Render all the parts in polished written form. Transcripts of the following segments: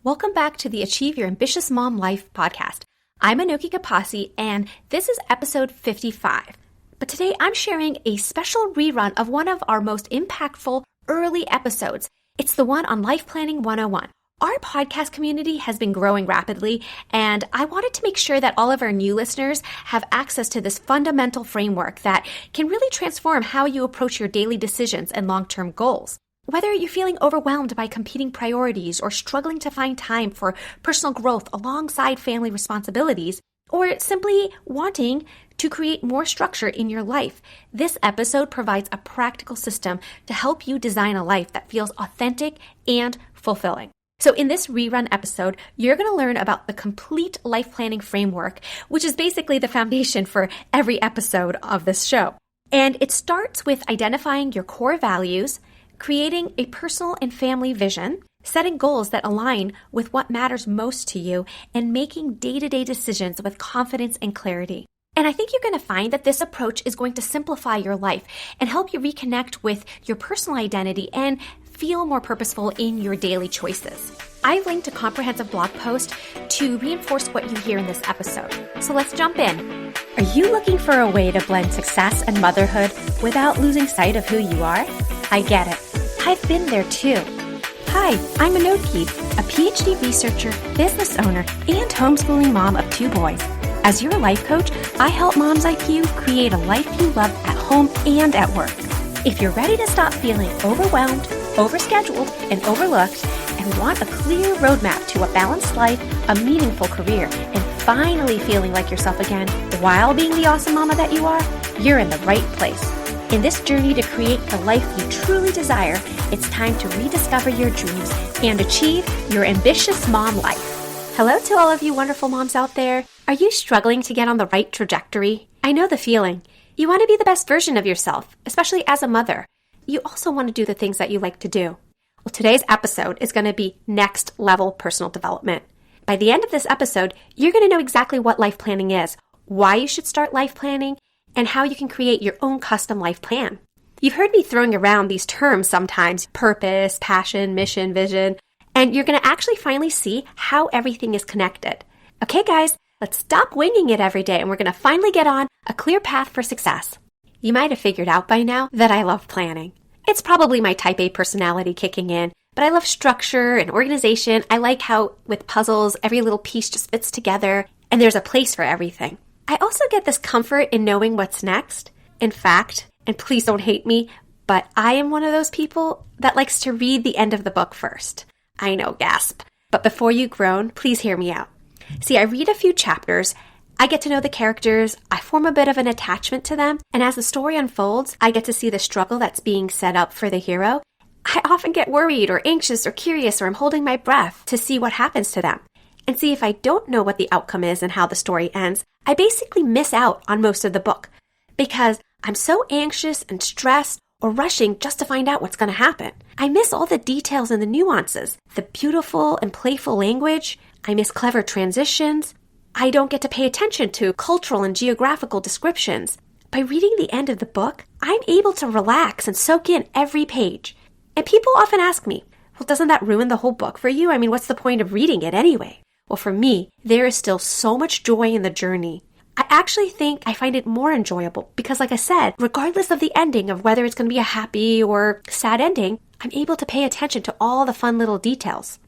Welcome back to the Achieve Your Ambitious Mom Life podcast. I'm Anoki Kapasi, and this is episode 55. But today I'm sharing a special rerun of one of our most impactful early episodes. It's the one on Life Planning 101. Our podcast community has been growing rapidly, and I wanted to make sure that all of our new listeners have access to this fundamental framework that can really transform how you approach your daily decisions and long-term goals. Whether you're feeling overwhelmed by competing priorities or struggling to find time for personal growth alongside family responsibilities, or simply wanting to create more structure in your life, this episode provides a practical system to help you design a life that feels authentic and fulfilling. So in this rerun episode, you're going to learn about the complete life planning framework, which is basically the foundation for every episode of this show. And it starts with identifying your core values, creating a personal and family vision, setting goals that align with what matters most to you, and making day-to-day decisions with confidence and clarity. And I think you're going to find that this approach is going to simplify your life and help you reconnect with your personal identity and feel more purposeful in your daily choices. I've linked a comprehensive blog post to reinforce what you hear in this episode. So let's jump in. Are you looking for a way to blend success and motherhood without losing sight of who you are? I get it. I've been there too. Hi, I'm Anoki, a PhD researcher, business owner, and homeschooling mom of 2 boys. As your life coach, I help moms like you create a life you love at home and at work. If you're ready to stop feeling overwhelmed, overscheduled, and overlooked, and want a clear roadmap to a balanced life, a meaningful career, and finally feeling like yourself again while being the awesome mama that you are, you're in the right place. In this journey to create the life you truly desire, it's time to rediscover your dreams and achieve your ambitious mom life. Hello to all of you wonderful moms out there. Are you struggling to get on the right trajectory? I know the feeling. You want to be the best version of yourself, especially as a mother. You also want to do the things that you like to do. Well, today's episode is going to be next level personal development. By the end of this episode, you're going to know exactly what life planning is, why you should start life planning, and how you can create your own custom life plan. You've heard me throwing around these terms sometimes: purpose, passion, mission, vision, and you're going to actually finally see how everything is connected. Okay, guys, let's stop winging it every day, and we're going to finally get on a clear path for success. You might have figured out by now that I love planning. It's probably my type A personality kicking in, but I love structure and organization. I like how with puzzles, every little piece just fits together, and there's a place for everything. I also get this comfort in knowing what's next. In fact, and please don't hate me, but I am one of those people that likes to read the end of the book first. I know, gasp. But before you groan, please hear me out. See, I read a few chapters, I get to know the characters, I form a bit of an attachment to them, and as the story unfolds, I get to see the struggle that's being set up for the hero. I often get worried or anxious or curious, or I'm holding my breath to see what happens to them. And see, if I don't know what the outcome is and how the story ends, I basically miss out on most of the book because I'm so anxious and stressed or rushing just to find out what's going to happen. I miss all the details and the nuances, the beautiful and playful language. I miss clever transitions. I don't get to pay attention to cultural and geographical descriptions. By reading the end of the book, I'm able to relax and soak in every page. And people often ask me, well, doesn't that ruin the whole book for you? I mean, what's the point of reading it anyway? Well, for me, there is still so much joy in the journey. I actually think I find it more enjoyable because, like I said, regardless of the ending of whether it's going to be a happy or sad ending, I'm able to pay attention to all the fun little details.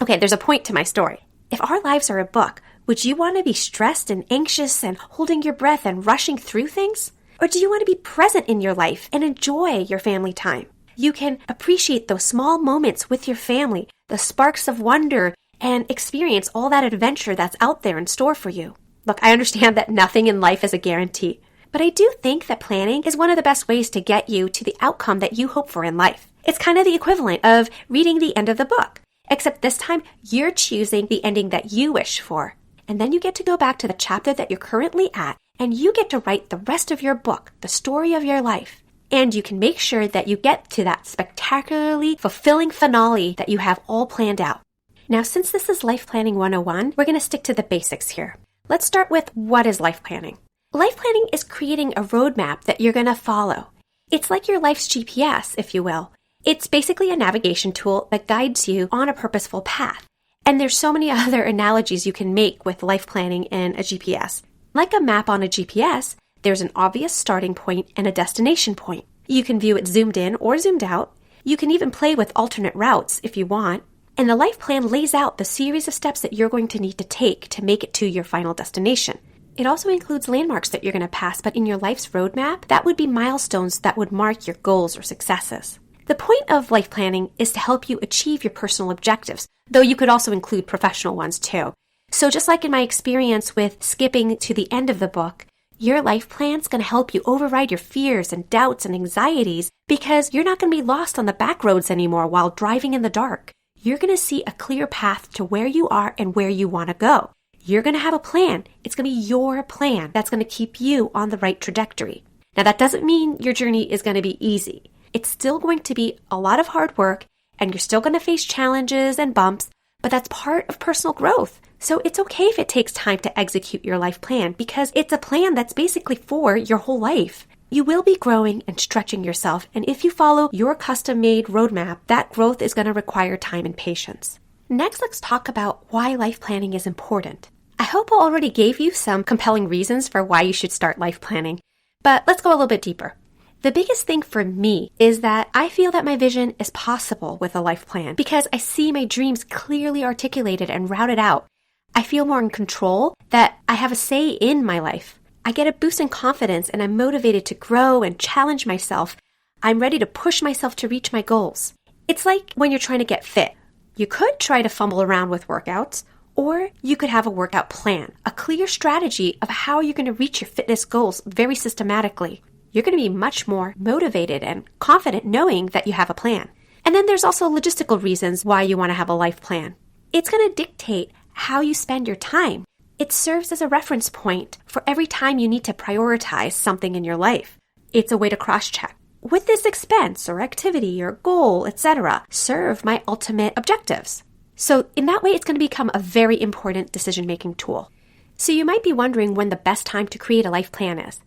Okay, there's a point to my story. If our lives are a book, would you want to be stressed and anxious and holding your breath and rushing through things? Or do you want to be present in your life and enjoy your family time? You can appreciate those small moments with your family, the sparks of wonder, and experience all that adventure that's out there in store for you. Look, I understand that nothing in life is a guarantee, but I do think that planning is one of the best ways to get you to the outcome that you hope for in life. It's kind of the equivalent of reading the end of the book, except this time you're choosing the ending that you wish for. And then you get to go back to the chapter that you're currently at, and you get to write the rest of your book, the story of your life. And you can make sure that you get to that spectacularly fulfilling finale that you have all planned out. Now, since this is Life Planning 101, we're going to stick to the basics here. Let's start with, what is life planning? Life planning is creating a roadmap that you're going to follow. It's like your life's GPS, if you will. It's basically a navigation tool that guides you on a purposeful path. And there's so many other analogies you can make with life planning in a GPS. Like a map on a GPS, there's an obvious starting point and a destination point. You can view it zoomed in or zoomed out. You can even play with alternate routes if you want. And the life plan lays out the series of steps that you're going to need to take to make it to your final destination. It also includes landmarks that you're going to pass, but in your life's roadmap, that would be milestones that would mark your goals or successes. The point of life planning is to help you achieve your personal objectives, though you could also include professional ones too. So just like in my experience with skipping to the end of the book, your life plan's going to help you override your fears and doubts and anxieties because you're not going to be lost on the back roads anymore while driving in the dark. You're going to see a clear path to where you are and where you want to go. You're going to have a plan. It's going to be your plan that's going to keep you on the right trajectory. Now, that doesn't mean your journey is going to be easy. It's still going to be a lot of hard work, and you're still going to face challenges and bumps, but that's part of personal growth. So it's okay if it takes time to execute your life plan because it's a plan that's basically for your whole life. You will be growing and stretching yourself, and if you follow your custom-made roadmap, that growth is going to require time and patience. Next, let's talk about why life planning is important. I hope I already gave you some compelling reasons for why you should start life planning, but let's go a little bit deeper. The biggest thing for me is that I feel that my vision is possible with a life plan because I see my dreams clearly articulated and routed out. I feel more in control, that I have a say in my life. I get a boost in confidence and I'm motivated to grow and challenge myself. I'm ready to push myself to reach my goals. It's like when you're trying to get fit. You could try to fumble around with workouts, or you could have a workout plan, a clear strategy of how you're going to reach your fitness goals very systematically. You're going to be much more motivated and confident knowing that you have a plan. And then there's also logistical reasons why you want to have a life plan. It's going to dictate how you spend your time. It serves as a reference point for every time you need to prioritize something in your life. It's a way to cross-check. Would this expense or activity or goal, etc., serve my ultimate objectives? So in that way, it's going to become a very important decision-making tool. So you might be wondering when the best time to create a life plan is.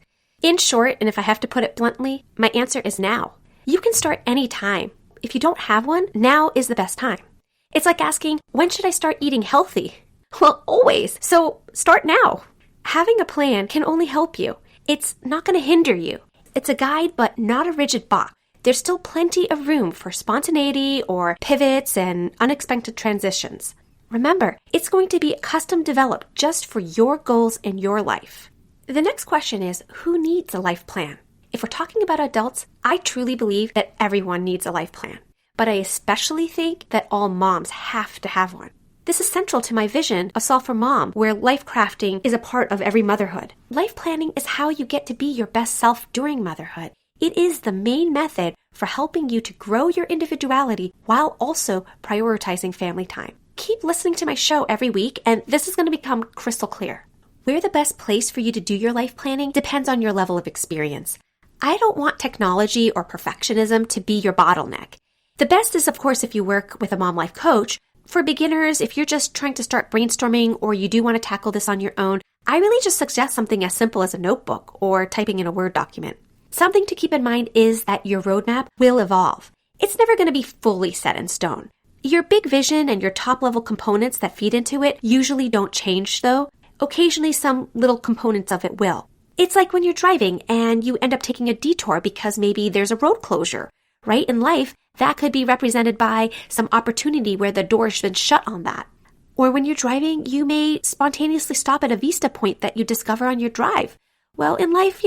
In short, and if I have to put it bluntly, my answer is now. You can start any time. If you don't have one, now is the best time. It's like asking, when should I start eating healthy? Well, always. So start now. Having a plan can only help you. It's not going to hinder you. It's a guide, but not a rigid box. There's still plenty of room for spontaneity or pivots and unexpected transitions. Remember, it's going to be custom developed just for your goals in your life. The next question is, who needs a life plan? If we're talking about adults, I truly believe that everyone needs a life plan. But I especially think that all moms have to have one. This is central to my vision of Solve for Mom, where life crafting is a part of every motherhood. Life planning is how you get to be your best self during motherhood. It is the main method for helping you to grow your individuality while also prioritizing family time. Keep listening to my show every week, and this is going to become crystal clear. Where the best place for you to do your life planning depends on your level of experience. I don't want technology or perfectionism to be your bottleneck. The best is, of course, if you work with a mom life coach. For beginners, if you're just trying to start brainstorming or you do want to tackle this on your own, I really just suggest something as simple as a notebook or typing in a Word document. Something to keep in mind is that your roadmap will evolve. It's never going to be fully set in stone. Your big vision and your top-level components that feed into it usually don't change, though. Occasionally, some little components of it will. It's like when you're driving and you end up taking a detour because maybe there's a road closure. Right? In life, that could be represented by some opportunity where the door's been shut on that. Or when you're driving, you may spontaneously stop at a vista point that you discover on your drive. Well, in life,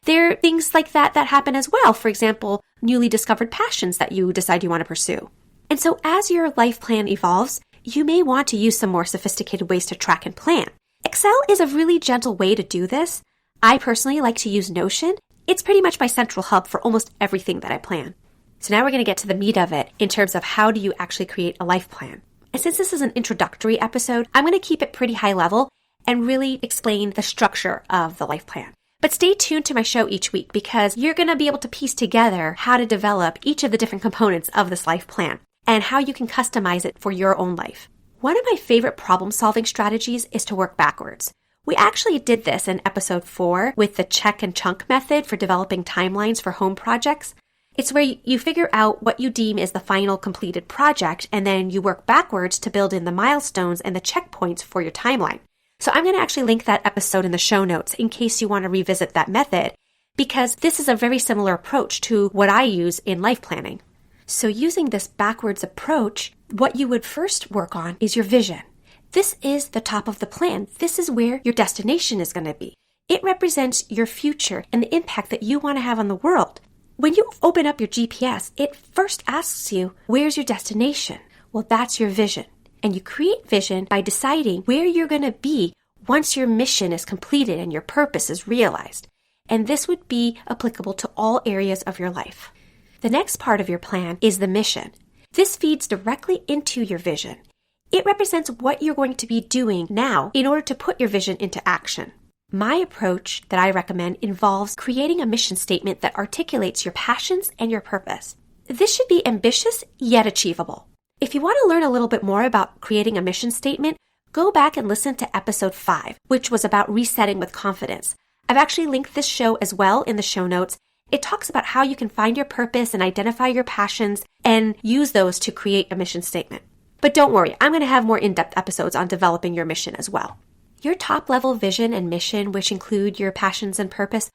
there are things like that happen as well. For example, newly discovered passions that you decide you want to pursue. And so as your life plan evolves, you may want to use some more sophisticated ways to track and plan. Excel is a really gentle way to do this. I personally like to use Notion. It's pretty much my central hub for almost everything that I plan. So now we're going to get to the meat of it in terms of how do you actually create a life plan. And since this is an introductory episode, I'm going to keep it pretty high level and really explain the structure of the life plan. But stay tuned to my show each week because you're going to be able to piece together how to develop each of the different components of this life plan and how you can customize it for your own life. One of my favorite problem-solving strategies is to work backwards. We actually did this in episode 4 with the check and chunk method for developing timelines for home projects. It's where you figure out what you deem is the final completed project, and then you work backwards to build in the milestones and the checkpoints for your timeline. So I'm going to actually link that episode in the show notes in case you want to revisit that method, because this is a very similar approach to what I use in life planning. So using this backwards approach, what you would first work on is your vision. This is the top of the plan. This is where your destination is going to be. It represents your future and the impact that you want to have on the world. When you open up your GPS, it first asks you, where's your destination? Well, that's your vision. And you create vision by deciding where you're going to be once your mission is completed and your purpose is realized. And this would be applicable to all areas of your life. The next part of your plan is the mission. This feeds directly into your vision. It represents what you're going to be doing now in order to put your vision into action. My approach that I recommend involves creating a mission statement that articulates your passions and your purpose. This should be ambitious yet achievable. If you want to learn a little bit more about creating a mission statement, go back and listen to episode 5, which was about resetting with confidence. I've actually linked this show as well in the show notes. It talks about how you can find your purpose and identify your passions and use those to create a mission statement. But don't worry, I'm going to have more in-depth episodes on developing your mission as well. Your top-level vision and mission, which include your passions and purpose,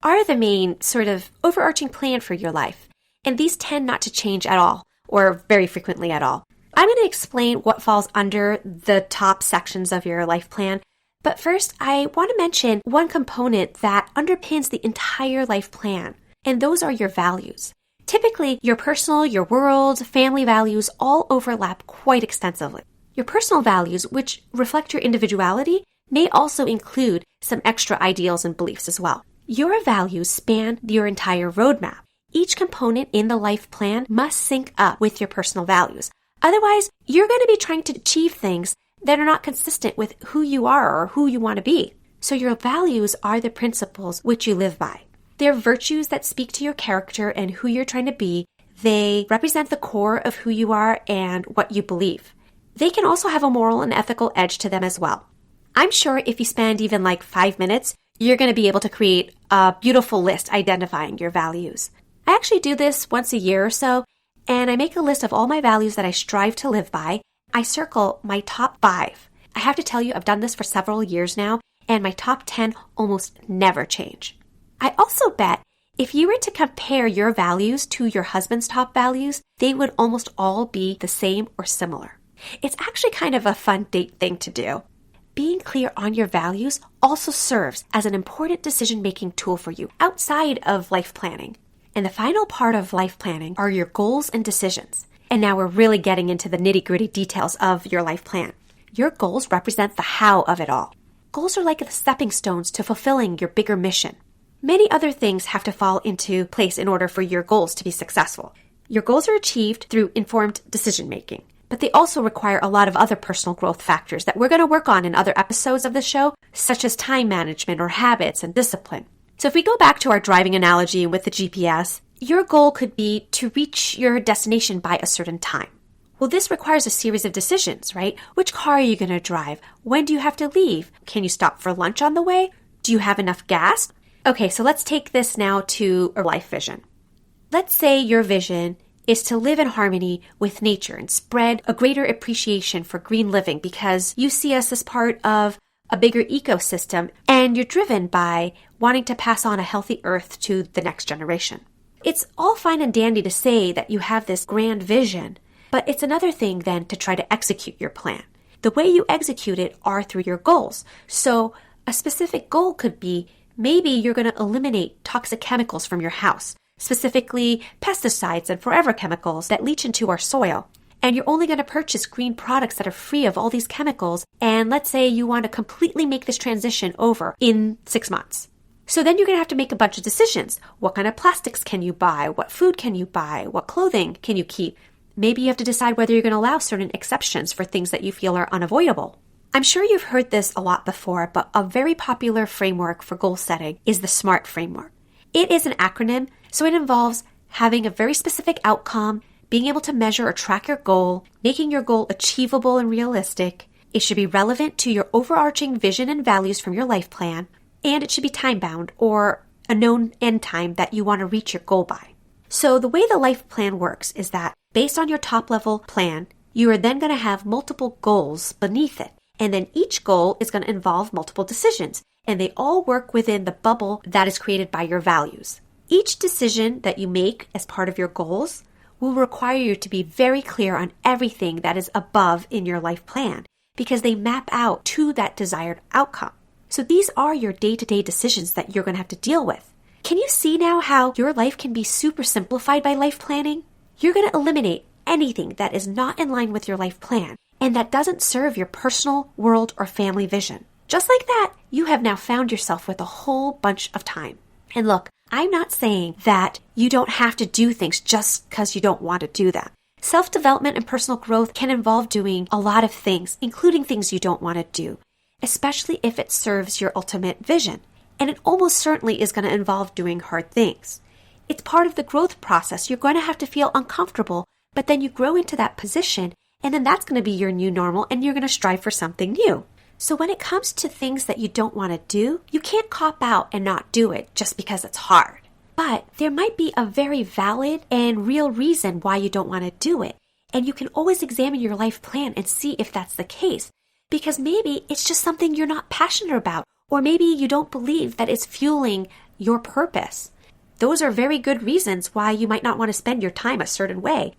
are the main sort of overarching plan for your life. And these tend not to change at all, or very frequently at all. I'm going to explain what falls under the top sections of your life plan. But first, I want to mention one component that underpins the entire life plan, and those are your values. Typically, your personal, your world, family values all overlap quite extensively. Your personal values, which reflect your individuality, may also include some extra ideals and beliefs as well. Your values span your entire roadmap. Each component in the life plan must sync up with your personal values. Otherwise, you're going to be trying to achieve things that are not consistent with who you are or who you want to be. So your values are the principles which you live by. They're virtues that speak to your character and who you're trying to be. They represent the core of who you are and what you believe. They can also have a moral and ethical edge to them as well. I'm sure if you spend even like 5 minutes, you're going to be able to create a beautiful list identifying your values. I actually do this once a year or so, and I make a list of all my values that I strive to live by. I circle my top 5. I have to tell you, I've done this for several years now, and my top 10 almost never change. I also bet if you were to compare your values to your husband's top values, they would almost all be the same or similar. It's actually kind of a fun date thing to do. Being clear on your values also serves as an important decision-making tool for you outside of life planning. And the final part of life planning are your goals and decisions. And now we're really getting into the nitty-gritty details of your life plan. Your goals represent the how of it all. Goals are like the stepping stones to fulfilling your bigger mission. Many other things have to fall into place in order for your goals to be successful. Your goals are achieved through informed decision-making. But they also require a lot of other personal growth factors that we're going to work on in other episodes of the show, such as time management or habits and discipline. So if we go back to our driving analogy with the GPS, your goal could be to reach your destination by a certain time. Well, this requires a series of decisions, right? Which car are you going to drive? When do you have to leave? Can you stop for lunch on the way? Do you have enough gas? Okay, so let's take this now to a life vision. Let's say your vision is to live in harmony with nature and spread a greater appreciation for green living because you see us as part of a bigger ecosystem and you're driven by wanting to pass on a healthy earth to the next generation. It's all fine and dandy to say that you have this grand vision, but it's another thing then to try to execute your plan. The way you execute it are through your goals. So a specific goal could be maybe you're going to eliminate toxic chemicals from your house, specifically pesticides and forever chemicals that leach into our soil. And you're only going to purchase green products that are free of all these chemicals. And let's say you want to completely make this transition over in 6 months. So then you're going to have to make a bunch of decisions. What kind of plastics can you buy? What food can you buy? What clothing can you keep? Maybe you have to decide whether you're going to allow certain exceptions for things that you feel are unavoidable. I'm sure you've heard this a lot before, but a very popular framework for goal setting is the SMART framework. It is an acronym, so it involves having a very specific outcome, being able to measure or track your goal, making your goal achievable and realistic. It should be relevant to your overarching vision and values from your life plan, and it should be time-bound or a known end time that you want to reach your goal by. So the way the life plan works is that based on your top level plan, you are then going to have multiple goals beneath it. And then each goal is going to involve multiple decisions. And they all work within the bubble that is created by your values. Each decision that you make as part of your goals will require you to be very clear on everything that is above in your life plan because they map out to that desired outcome. So these are your day-to-day decisions that you're going to have to deal with. Can you see now how your life can be super simplified by life planning? You're going to eliminate anything that is not in line with your life plan and that doesn't serve your personal, world, or family vision. Just like that, you have now found yourself with a whole bunch of time. And look, I'm not saying that you don't have to do things just because you don't want to do them. Self-development and personal growth can involve doing a lot of things, including things you don't want to do, especially if it serves your ultimate vision. And it almost certainly is going to involve doing hard things. It's part of the growth process. You're going to have to feel uncomfortable, but then you grow into that position, and then that's going to be your new normal, and you're going to strive for something new. So when it comes to things that you don't want to do, you can't cop out and not do it just because it's hard. But there might be a very valid and real reason why you don't want to do it. And you can always examine your life plan and see if that's the case. Because maybe it's just something you're not passionate about. Or maybe you don't believe that it's fueling your purpose. Those are very good reasons why you might not want to spend your time a certain way.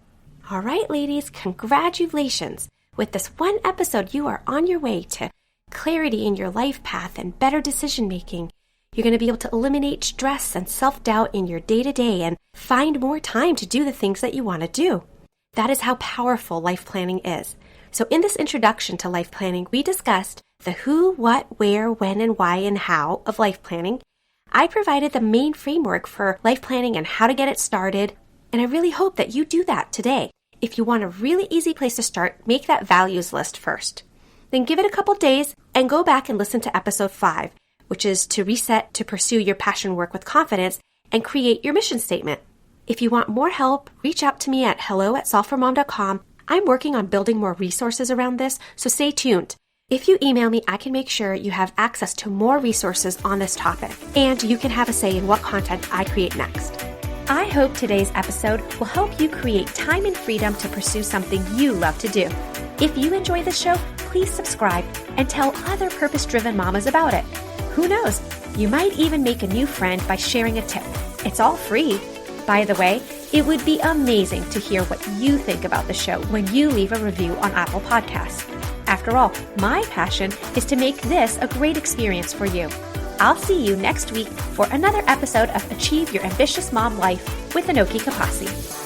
All right, ladies, congratulations. With this one episode, you are on your way to clarity in your life path and better decision making. You're going to be able to eliminate stress and self-doubt in your day-to-day and find more time to do the things that you want to do. That is how powerful life planning is. So in this introduction to life planning, we discussed the who, what, where, when, and why, and how of life planning. I provided the main framework for life planning and how to get it started, and I really hope that you do that today. If you want a really easy place to start, make that values list first. Then give it a couple days and go back and listen to episode 5, which is to reset to pursue your passion work with confidence and create your mission statement. If you want more help, reach out to me at hello@solveformom.com. I'm working on building more resources around this, so stay tuned. If you email me, I can make sure you have access to more resources on this topic, and you can have a say in what content I create next. I hope today's episode will help you create time and freedom to pursue something you love to do. If you enjoy the show, please subscribe and tell other purpose-driven mamas about it. Who knows? You might even make a new friend by sharing a tip. It's all free. By the way, it would be amazing to hear what you think about the show when you leave a review on Apple Podcasts. After all, my passion is to make this a great experience for you. I'll see you next week for another episode of Achieve Your Ambitious Mom Life with Anoki Kapasi.